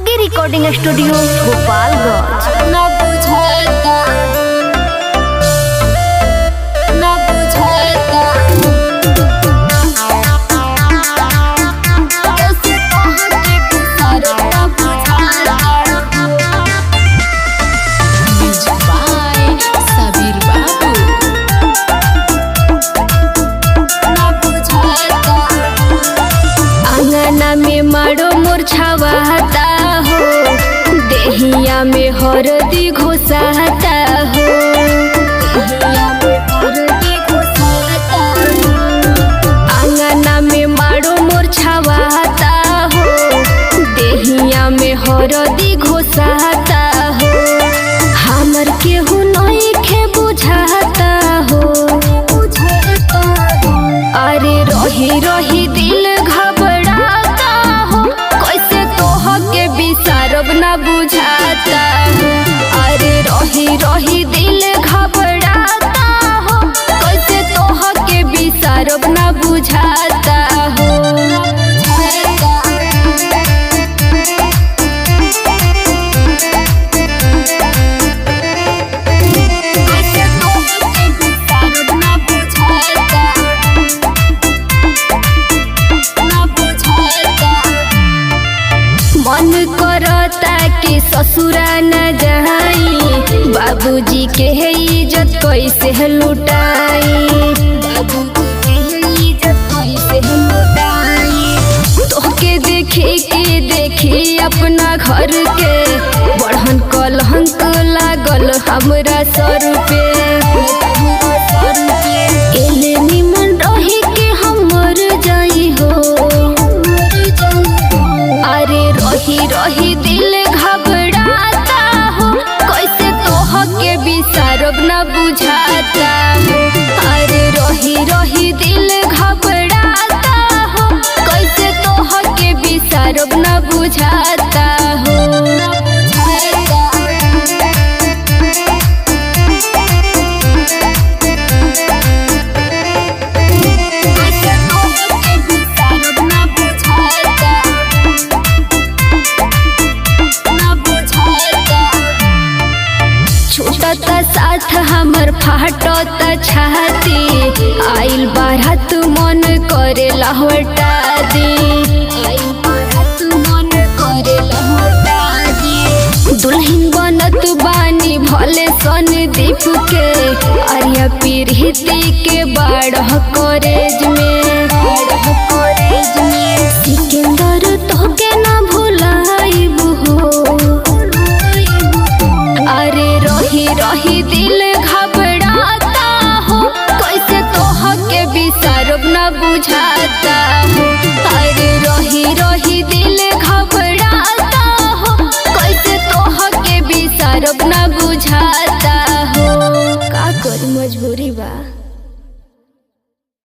आगे recording studio Gopalganj. ना बुझाता ना बुझाता कैसे कहाँ के गुजार ना बुझाता। म्यूजिक बाय सबीर बाबू। ना बुझाता आंगना में मारो मुरझावाता हो, देहिया में हरदी घुसाता हो। देहिया में हरदी घुसाता आंगना में मारो मुरझावाता हो, देहिया में हरदी घुसाता हो। हमर केहू नइखे बुझाता हो, अरे रही रही दिल घबराता हो, कैसे तोहके बिसारब ना बुझाता हो। अरे रही रही दिल घबराता हो, कैसे तोहके बिसारब ना बुझाता हो। मन करता कि ससुरा न जाई, बाबूजी के इज्जत कैसे लुटाई। बाबूजी के इज्जत कैसे लुटाई। तोहके देखी अपना घर के बढ़न कलंक लागल हमरा सर पे। एले निमन रही के हम मर जाई हो, अरे रही रही दिल घबराता हो, कैसे तोहके बिसारब ना बुझाता हो। अरे रही रही दिल घबराता हो, कैसे तोहके बिसारब ना बुझाता हो। छूटता साथ हमर फाटता छाती, आइल बारात मन करे लहटा दी। आइल बारात मन करे लहटा दी। दुल्हन बनत बानी भले सन दीप के, अरिया पीरहिती के बाढ़ कॉलेज में। सिकंदर तोहके ना भुलाइब हो, अरे रही रही दिल घबरा